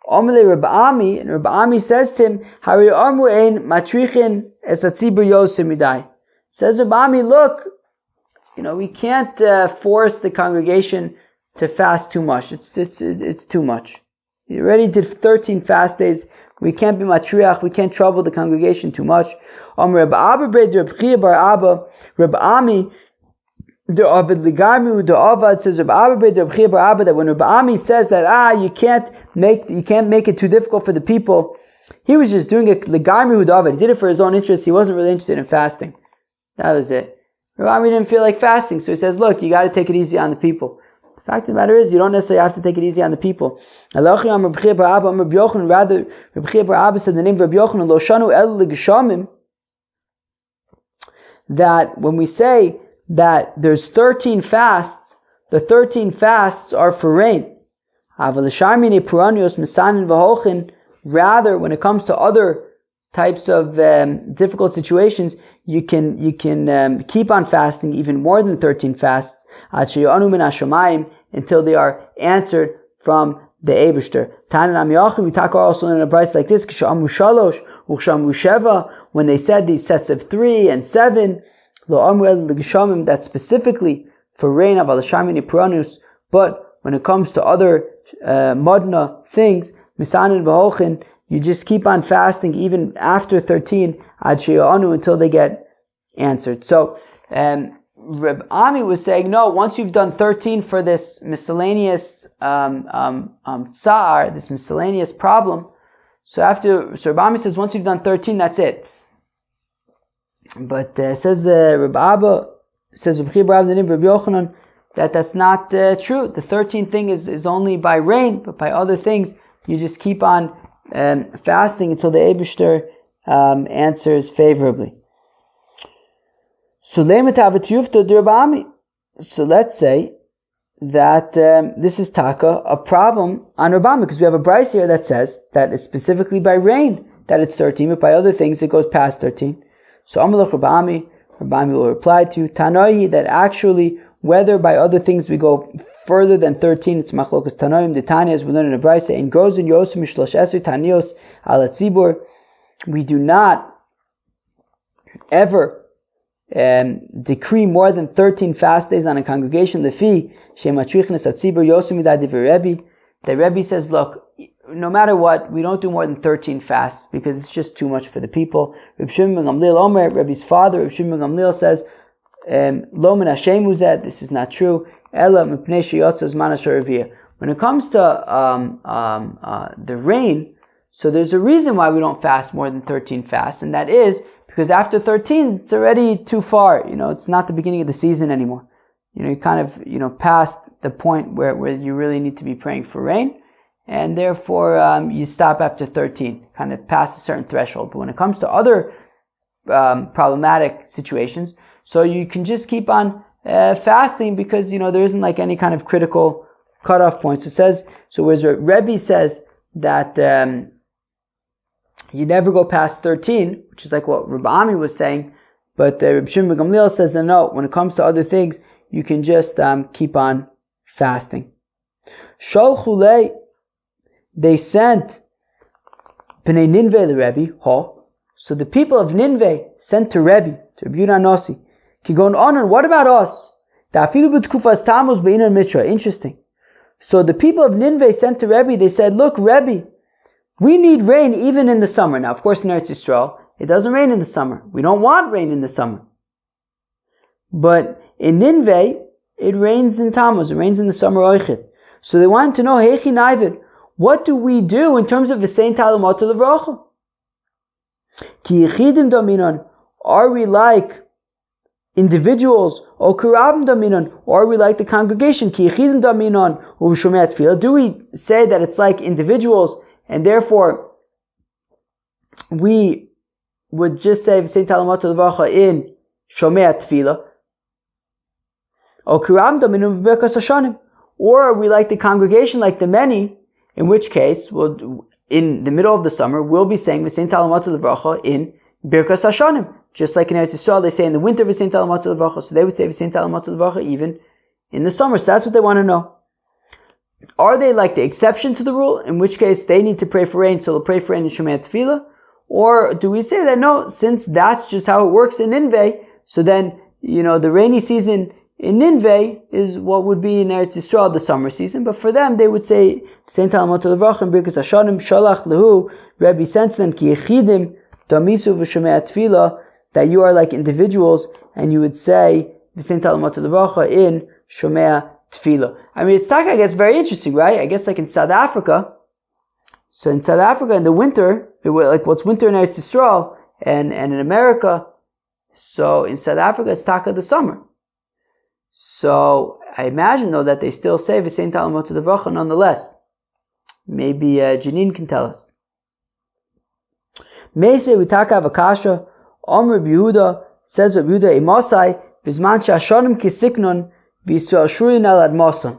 Omele Rabbi Ami, and Rabbi Ami says to him, Hari Amru ein matrichin es hatzibur yosem midai. Says Rabbi Ami, look, we can't force the congregation to fast too much. It's too much. He already did 13 fast days. We can't be matriach. We can't trouble the congregation too much. Rabbi Abba bred Rabbi Chia bar Abba, Rabbi Ami, the Ovid Ligarmi, the Ovad says Rabbi Abba bred Rabbi Chia bar Abba, that when Rabbi Ami says that you can't make it too difficult for the people, he was just doing it Ligarmi with Ovid. He did it for his own interest. He wasn't really interested in fasting. That was it. Rabbi Ami didn't feel like fasting, so he says, look, you got to take it easy on the people. The fact of the matter is, you don't necessarily have to take it easy on the people. Rather, Rabbi Chia bar Abba said the name of Rabbi Yochanan, Lo shanu el l'geshamim, that when we say that there's 13 fasts, the 13 fasts are for rain. Rather, when it comes to other types of difficult situations, you can keep on fasting even more than 13 fasts until they are answered from the Eibishter. We talk also in a price like this, when they said these sets of 3 and 7, that's specifically for rain, but when it comes to other modna things, you just keep on fasting even after 13 until they get answered. So Reb Ami was saying, no, once you've done 13 for this miscellaneous tsar, this miscellaneous problem, so Reb Ami says, once you've done 13, that's it. But says Reb Abba, says Reb Chia bar Abba, the name of Reb Yochanan, that's not true. The 13th thing is only by rain, but by other things, you just keep on fasting until the Eibishter answers favorably. So let's say that this is taka, a problem on Rabbi Ami, because we have a brayso here that says that it's specifically by rain that it's 13, but by other things it goes past 13. So Amalek Rabbi Ami will reply to Tanoi that actually Whether by other things we go further than 13, it's machlokas tanoim. The Taanis, we learn in the Brisa, in grozin yosem mishlosh eser tanios ala tzibur. We do not ever decree more than 13 fast days on a congregation. Lefi shematrichnes atzibur yosem midai divrei Rebbe. The Rebbe says, look, no matter what, we don't do more than 13 fasts because it's just too much for the people. Reb Shimon ben Gamliel Omer, Rebbe's father, Reb Shimon ben Gamliel says, Lo min Hashem uzeh, this is not true. Ela mipnei sheyotza zman asher aviyah. When it comes to the rain, so there's a reason why we don't fast more than 13 fasts, and that is because after 13, it's already too far. It's not the beginning of the season anymore. You kind of, past the point where you really need to be praying for rain, and therefore you stop after 13, kind of past a certain threshold. But when it comes to other problematic situations, so you can just keep on fasting because, there isn't like any kind of critical cutoff point. So whereas Rebbe says that you never go past 13, which is like what Rabbi Ami was saying, but Reb Shimon ben Gamliel says that no, when it comes to other things, you can just keep on fasting. Sholchulei, they sent Bnei Ninveh the Rebbe, so the people of Ninveh sent to Rebbe, to Rebbe Yehuda Nasi. What about us? Interesting. So the people of Nineveh sent to Rebbe, they said, look, Rebbe, we need rain even in the summer. Now, of course, in Eretz Yisrael, it doesn't rain in the summer. We don't want rain in the summer. But in Nineveh, it rains in Tammuz, it rains in the summer Oichid. So they wanted to know, Heichi Naivid, what do we do in terms of the Saint Talamot Levracha? Ki Yechidim Dominon, are we like individuals, or Kurabim Dominon, or are we like the congregation? Ki Yechidim Dominon, Uvshomei Tefillah. Do we say that it's like individuals, and therefore we would just say Saint Talamot Levracha in Shomei Tefillah? Or Kurabim Dominon B'Berkas Hashanim? Or are we like the congregation, like the many, in which case, in the middle of the summer, we'll be saying V'sein Talamot Levracha in Birkas Hashanim. Just like in Eretz Yisrael, they say in the winter V'sein Talamot Levracha, so they would say V'sein Talamot Levracha even in the summer. So that's what they want to know. Are they like the exception to the rule, in which case they need to pray for rain, so they'll pray for rain in Shomei Tefillah? Or do we say that no, since that's just how it works in Nineveh, so then, the rainy season in Nineveh is what would be in Eretz Yisrael the summer season, but for them they would say Saint Talamot Levracha and Birkas Hashanim Shalach Lehu. Rebbe sent them Ki Yechidim Damisu V'Shomei Tefillah, that you are like individuals, and you would say Saint Talamot Levracha in Shomei Tefillah. I mean, I guess very interesting, right? I guess like in South Africa. So in South Africa in the winter, like what's winter in Eretz Yisrael and in America. So in South Africa it's Taka the summer. So I imagine though that they still say V'sein Talamot Levracha nonetheless. Maybe Janine can tell us. Meisvei Vitaka Vakasha Omer Yehuda, says Rabbi Yehuda Imosai Bizman Shashonim Kisiknon V'Yisrael Shurin Al Admoson.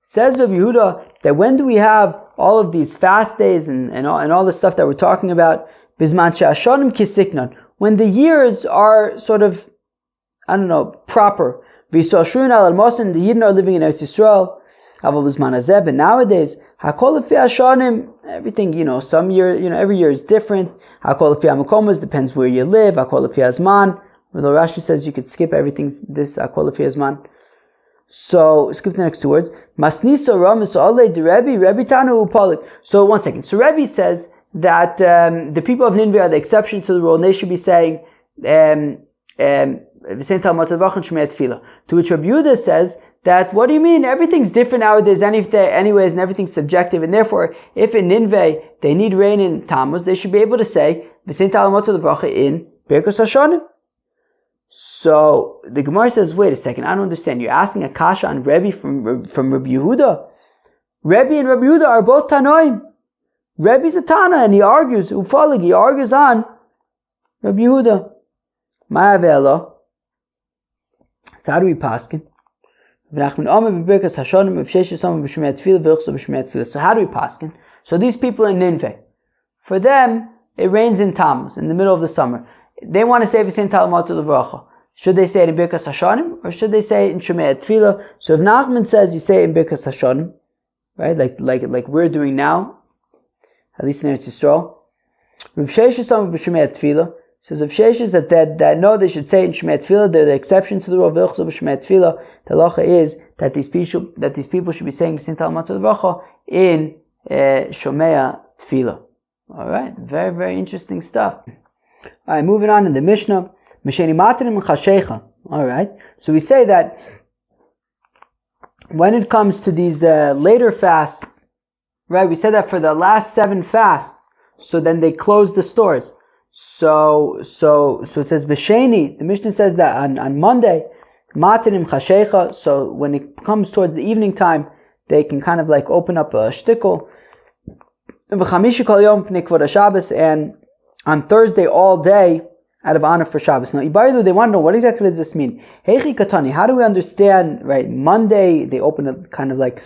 Says Rabbi Yehuda that when do we have all of these fast days and all the stuff that we're talking about? Bizman Shashonim Kisiknon, when the years are sort of, proper. V'Yisrael Shurin Al Admoson, the Yidden are living in Eretz Yisrael. Aval Bizman Hazeh, but nowadays Hakol Lefi Hashonim, everything, some year, every year is different. Hakol Lefi HaMakomos, depends where you live. Hakol Lefi Hazman, although Rashi says you could skip everything, this Hakol Lefi Hazman. So, skip the next two words. Masniso Ramis Olei de Rebbe Tanu Upolik. So, 1 second. So, Rebbe says that the people of Nineveh are the exception to the rule, and they should be saying, to which Rabbi Yehuda says, that what do you mean? Everything's different nowadays anyways, and everything's subjective, and therefore, if in Nineveh they need rain in Tammuz, they should be able to say V'sein Talamot Levracha in Birkas Hashanim. So the Gemara says, wait a second, I don't understand. You're asking a kasha on Rebbe from Rabbi Yehuda. Rebbe and Rabbi Yehuda are both Tanoim. Rebbe's a Tana, and he argues on Rabbi Yehuda. Ma'avela. So how do we paskin? So how do we paskin? So these people in Nineveh, for them, it rains in Tammuz, in the middle of the summer. They want to say V'sein Talamot Levracha. Should they say it in Birkas Hashanim, or should they say it in Shomei Tefillah? So if Nachman says you say it in Birkas Hashanim, right, like we're doing now, at least in Eretz Yisrael. Rav Sheshes some b'Shomei Tefillah says Rav Sheshes that no, they should say it in Shomei Tefillah. They're the exceptions to the rule of Vilchos b'Shomei Tefillah. The halacha is that these people should be saying B'Sintal Matzah Bracha in Shomei Tefillah. All right, very very interesting stuff. All right, moving on in the Mishnah. All right, so we say that when it comes to these later fasts, right? We said that for the last 7 fasts, so then they close the stores. So it says b'sheni. The Mishnah says that on Monday, matinim chashecha. So when it comes towards the evening time, they can kind of like open up a shtickle. V'chamishi kol yom pnei kvod haShabbos, and on Thursday all day, out of honor for Shabbos. Now, Ibaridu, they want to know, what exactly does this mean? Heichi katani, how do we understand, right, Monday, they open up kind of like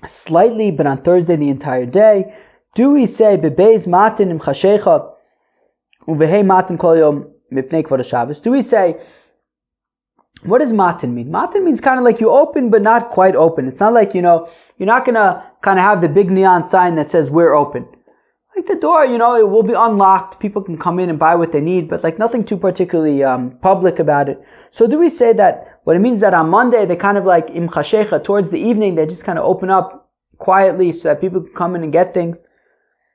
slightly, but on Thursday the entire day? Do we say, bebeis matin im chashecha, uvehei matin kol yom mipnei kvod haShabbos? Do we say, what does matin mean? Matin means kind of like you open, but not quite open. It's not like, you're not going to kind of have the big neon sign that says, we're open. Like the door, it will be unlocked. People can come in and buy what they need, but like nothing too particularly public about it. So do we say that what it means that on Monday they kind of like im chashecha, towards the evening they just kind of open up quietly so that people can come in and get things,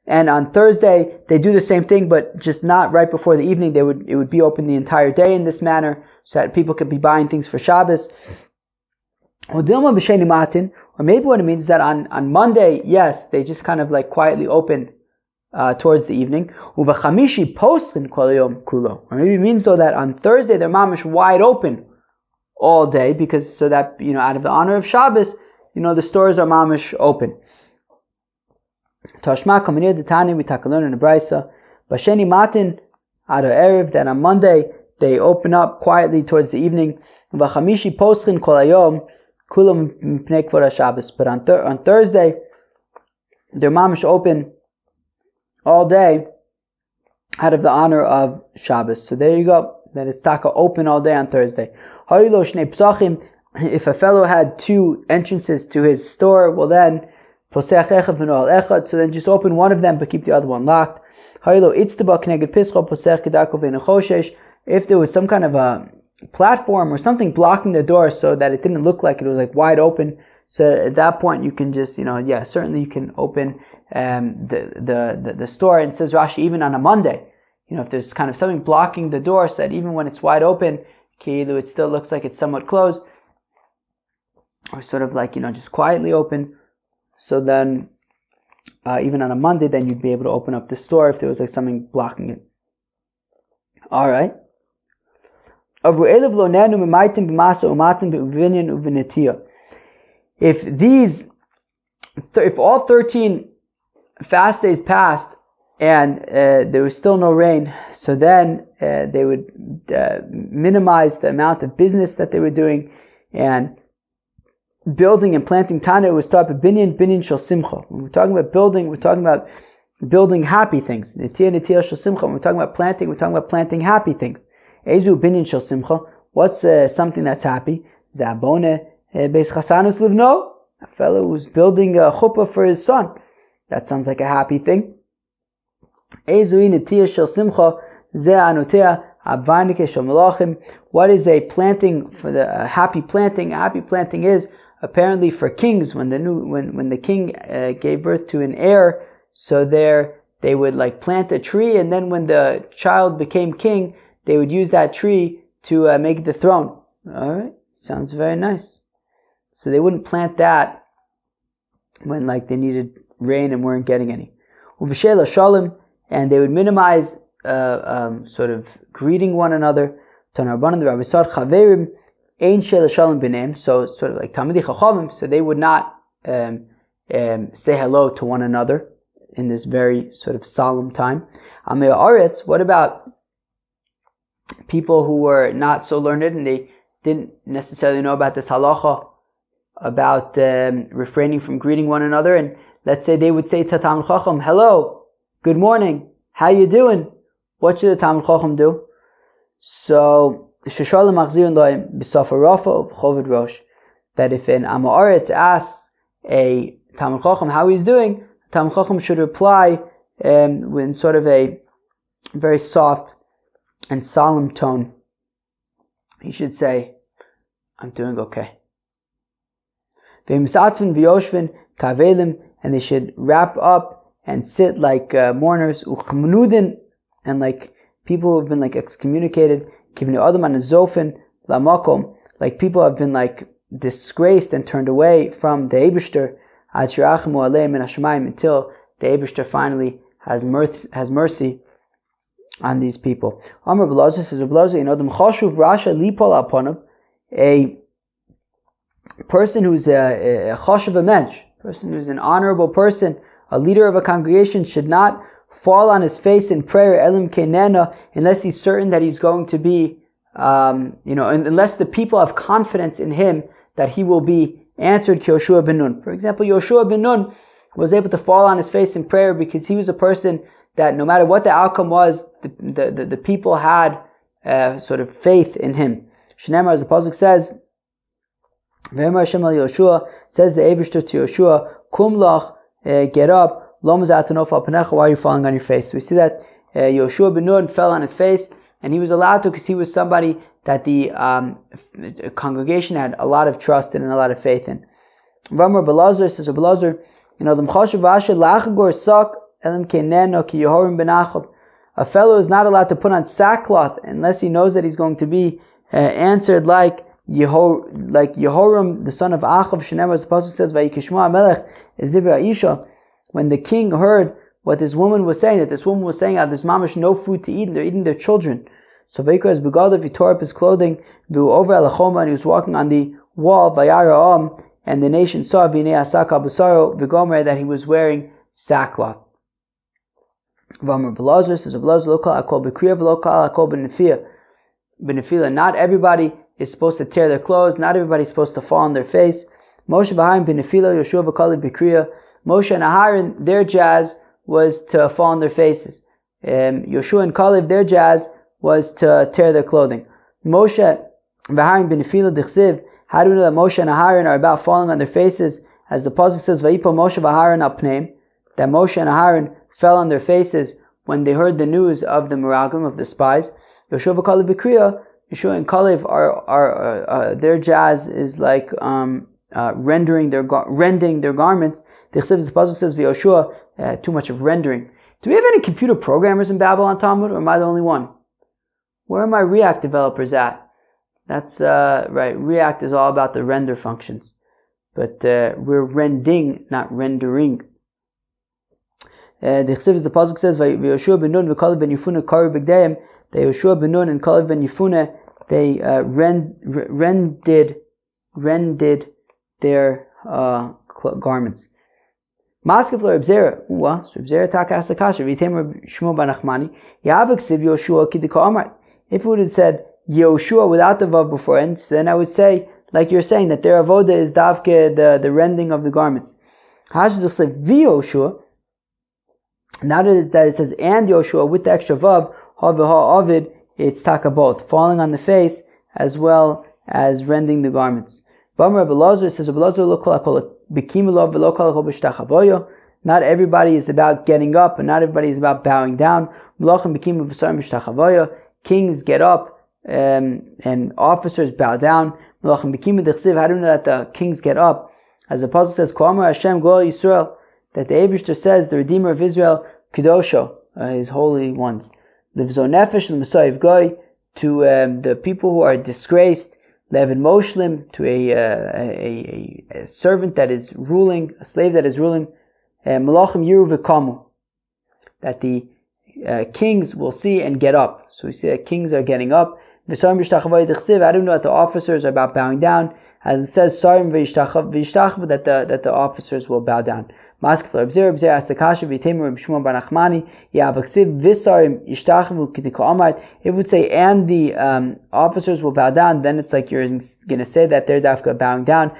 and on Thursday they do the same thing, but just not right before the evening. It would be open the entire day in this manner so that people could be buying things for Shabbos. Or maybe what it means is that on Monday, yes, they just kind of like quietly open towards the evening. Uvachamishi posrin kol yom kulo. Or maybe it means though that on Thursday they're mamish wide open all day, because so that out of the honor of Shabbos, the stores are mamish open. Tashma kamanir detani, we take a learn in the Brisa. Basheni matin ad erev, that on Monday they open up quietly towards the evening. Uvachamishi posrin kol yom kulo mipnei kvod haShabbos. But on Thursday they're mamish open all day out of the honor of Shabbos. So there you go. That it's taka open all day on Thursday. If a fellow had 2 entrances to his store, well then, so then just open one of them but keep the other one locked. If there was some kind of a platform or something blocking the door so that it didn't look like it was like wide open, so at that point you can just, certainly you can open the store. And says Rashi, even on a Monday, if there's kind of something blocking the door, so that even when it's wide open, it still looks like it's somewhat closed, or sort of like, just quietly open. So then, even on a Monday, then you'd be able to open up the store if there was like something blocking it. All right. If all 13 fast days passed and there was still no rain, so then they would minimize the amount of business that they were doing, and building and planting Tana was taught by binyan shel simcha. When we're talking about building, we're talking about building happy things. Netiyah shel simcha. When we're talking about planting, we're talking about planting happy things. Ezu binyan shel simcha. What's something that's happy? Zabone beis chasanus livno. A fellow who's building a chuppah for his son. That sounds like a happy thing. What is a planting for the happy planting? A happy planting is apparently for kings. When the king gave birth to an heir, so they would like plant a tree, and then when the child became king, they would use that tree to make the throne. All right, sounds very nice. So they wouldn't plant that when like they needed rain and weren't getting any. And they would minimize sort of greeting one another. So sort of like Talmidei Chachamim, so they would not say hello to one another in this very sort of solemn time. What about people who were not so learned and they didn't necessarily know about this halacha about refraining from greeting one another, and let's say they would say to Talmid Chacham, hello, good morning, how you doing? What should the Talmid Chacham do? So that if an Amoritz asks a Talmid Chacham how he's doing, Talmid Chacham should reply in sort of a very soft and solemn tone. He should say, I'm doing okay. And they should wrap up and sit like mourners, and like people who have been like excommunicated, like people have been like disgraced and turned away from the Eibishter, until the Eibishter finally has mercy on these people. Amar B'Lazar says, a person who's a chashuv mensch, person who's an honorable person, a leader of a congregation, should not fall on his face in prayer elim kenena, unless he's certain that he's going to be, unless the people have confidence in him that he will be answered. Yoshua ben Nun, for example, Yoshua ben Nun was able to fall on his face in prayer because he was a person that no matter what the outcome was, the people had sort of faith in him. Shneimar, as the pasuk says, V'emar Hashem al Yoshua, says the Eibishter to Yoshua, Kum lach, get up, lo mezatanof al panecha, why are you falling on your face? So we see that Yoshua ben Nun fell on his face, and he was allowed to because he was somebody that the congregation had a lot of trust in and a lot of faith in. V'emar B'Lazar, says B'Lazar, a fellow is not allowed to put on sackcloth unless he knows that he's going to be answered like Yehoram, the son of Achav. Shenemar, as the pasuk says, "Vayikishma Amelech is libra Isha." When the king heard what this woman was saying, there's mamish no food to eat, and they're eating their children. So Vayikra is begadav, he tore up his clothing, over alachoma, and he was walking on the wall. Vayara'am, and the nation saw that he was wearing sackcloth. V'amar B'Lazar, says B'Lazar, lo kol akol b'kriya v'lo kol akol b'nefila. Not everybody is supposed to tear their clothes. Not everybody is supposed to fall on their face. Moshe b'Aharon b'nefila, Yoshua v'Kalev b'kriya. Moshe and Aharon, their jazz was to fall on their faces. Yoshua and Kalev, their jazz was to tear their clothing. Moshe b'Aharon b'nefila dichsiv. How do we know that Moshe and Aharon are about falling on their faces? As the pasuk says, "Vayipol Moshe v'Aharon apneim," that Moshe and Aharon fell on their faces when they heard the news of the meraglim, of the spies. Yoshua v'Kalev b'kriya. Yoshua and Kalev are their jazz is like rending their garments. The pasuk says, "V'Yoshua," too much of rendering. Do we have any computer programmers in Babylon Talmud, or am I the only one? Where are my React developers at? That's right. React is all about the render functions, but we're rending, not rendering. The pasuk says, "Yoshua ben Nun v'Kalev ben Yefune karu b'gdeim." The Yoshua ben Nun and Kalev ben Yefune, they rended their garments. Maskefler Ibzera, so Ibzera takas akasha v'itemer Shmuel ben Nachmani yavaksiv Yoshua kidika amar. If it would have said Yoshua without the vav before it, so then I would say, like you're saying, that their avoda is davke, the rending of the garments. Hashaduslev v'Yoshua. Now that it says and Yoshua with the extra vav, ha avid, it's taka both, falling on the face as well as rending the garments. B'amar B'Lazar says, not everybody is about getting up, and not everybody is about bowing down. Kings get up, and officers bow down. How do you know that the kings get up? As the apostle says, Hashem Goel Yisrael, that the Eibishter says, the Redeemer of Israel, Kedosho, his holy ones. Livzo Nefesh l'Mesayiv Goy, to the people who are disgraced, Levin Moshlim, to a servant that is ruling, a slave that is ruling, Malachim Yiru v'Kamu, that the kings will see and get up. So we see that kings are getting up. I don't know that the officers are about bowing down, as it says, Sarim v'yishtachav, that the officers will bow down. If it would say and the officers will bow down, then it's like you're going to say that they're dafka bowing down.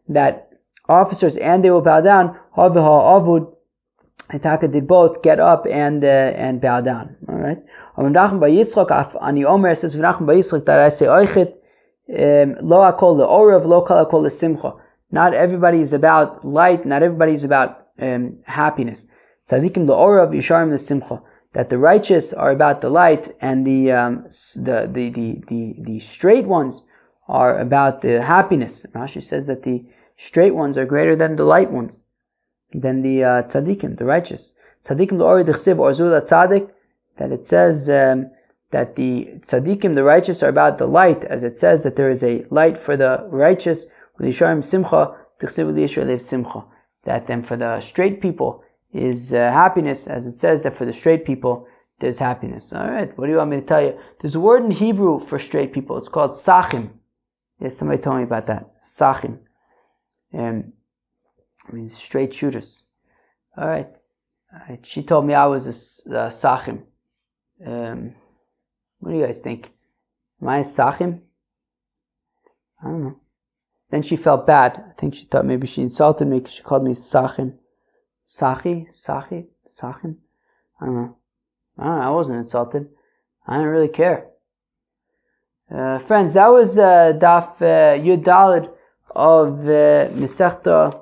That officers and they will bow down. Hitaka did both get up and bow down. All right. It says that I say lo akol le'orev, lo kol akol le'simcha. Not everybody is about light. Not everybody is about happiness. Tzadikim le'orev, yisharim le'simcha. That the righteous are about the light, and the straight ones are about the happiness. Rashi says that the straight ones are greater than the light ones, than the tzaddikim, the righteous. Tzaddikim l'ori d'chsiv orzul tzaddik, that it says that the tzaddikim, the righteous, are about the light, as it says that there is a light for the righteous. L'yisharim simcha d'chsiv l'yisrael simcha. That then for the straight people is happiness, as it says that for the straight people there's happiness. All right, what do you want me to tell you? There's a word in Hebrew for straight people. It's called sachim. Yes, somebody told me about that. Sachim. Means straight shooters. All right. She told me I was a sachim. What do you guys think? Am I a sachim? I don't know. Then she felt bad. I think she thought maybe she insulted me because she called me sachim. Sachim? I don't know. I wasn't insulted. I didn't really care. Friends, that was Daf Yud Daled of Masechta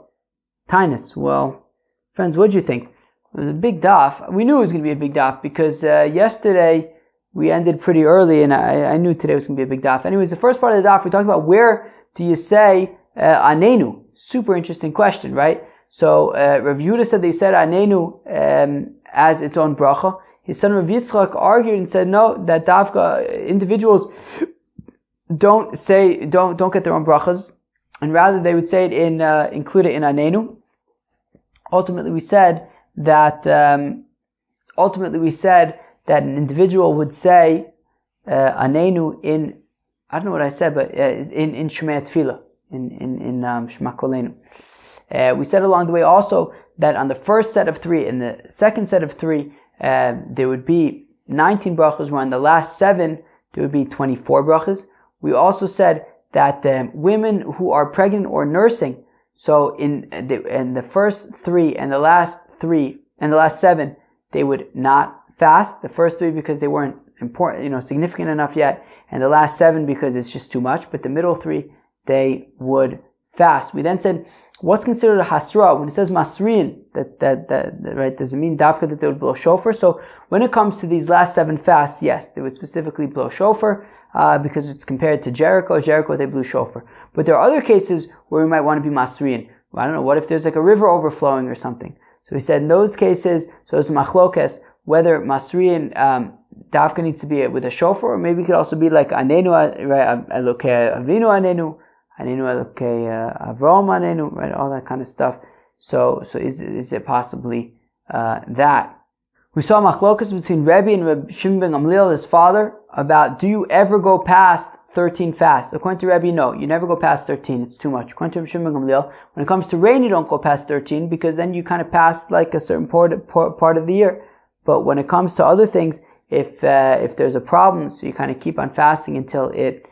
Taanis. Well, friends, what did you think? It was a big daf. We knew it was going to be a big daf because yesterday we ended pretty early, and I knew today was going to be a big daf. Anyways, the first part of the daf, we talked about where do you say anaynu? Super interesting question, right? So Rav Yehuda said they said anaynu as its own bracha. His son Rav Yitzchak argued and said no, that dafka individuals don't get their own brachas, and rather they would say it include it in anaynu. Ultimately, we said that an individual would say anaynu in, I don't know what I said, but in Shema Tefillah, in Shema Kolenu. We said along the way also that on the first set of 3 and the second set of 3, there would be 19 brachas, where on the last 7 there would be 24 brachas. We also said that women who are pregnant or nursing, so in the first 3 and the last 3 and the last 7, they would not fast. The first 3 because they weren't important, significant enough yet, and the last 7 because it's just too much. But the middle 3, they would fast. We then said, what's considered a hasra? When it says masrin, that right, does it mean dafka that they would blow shofar? So when it comes to these last 7 fasts, yes, they would specifically blow shofar, because it's compared to Jericho. Jericho, they blew shofar. But there are other cases where we might want to be masrin. I don't know, what if there's like a river overflowing or something? So we said in those cases, so it's machlokes, whether masrin, dafka needs to be with a shofar, or maybe it could also be like anaynu, right, elokei avinu anaynu, anaynu elokei avrom anaynu, right, all that kind of stuff. So is it possibly that? We saw machlokas between Rebbe and Reb Shimon ben Gamliel, his father, about do you ever go past 13 fasts? According to Rebbe, no, you never go past 13. It's too much. According to Reb Shimon ben Gamliel, when it comes to rain, you don't go past 13 because then you kind of pass like a certain part of the year. But when it comes to other things, if there's a problem, so you kind of keep on fasting until it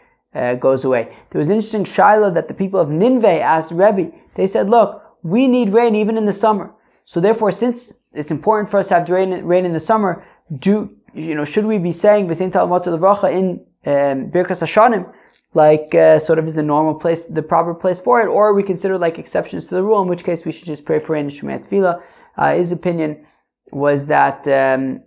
goes away. There was an interesting shaila that the people of Nineveh asked Rebbe. They said, look, we need rain even in the summer. So therefore, since it's important for us to have rain in the summer, should we be saying V'sein Talmatu Levracha in Birkas Hashanim, like sort of is the normal place, the proper place for it, or we consider like exceptions to the rule, in which case we should just pray for rain in Shema Tefillah. His opinion was that there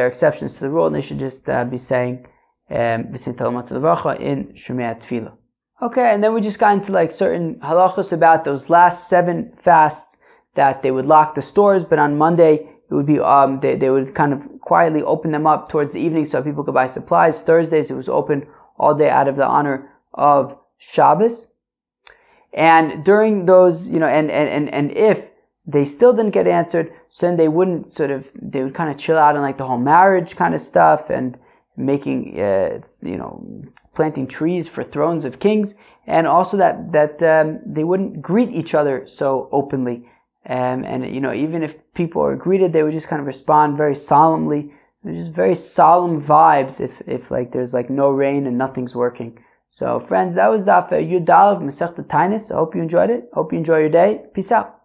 are exceptions to the rule, and they should just be saying V'sein Talmatu Levracha in Shema Tefillah. Okay, and then we just got into like certain halachos about those last 7 fasts, that they would lock the stores, but on Monday it would be they would kind of quietly open them up towards the evening so people could buy supplies. Thursdays it was open all day out of the honor of Shabbos. And during those, and if they still didn't get answered, so then they would kind of chill out on like the whole marriage kind of stuff and making planting trees for thrones of kings, and also that they wouldn't greet each other so openly. And even if people are greeted, they would just kind of respond very solemnly. There's just very solemn vibes if like there's like no rain and nothing's working. So friends, that was Daf Yud Daled of Masechta Taanis. I hope you enjoyed it. Hope you enjoy your day. Peace out.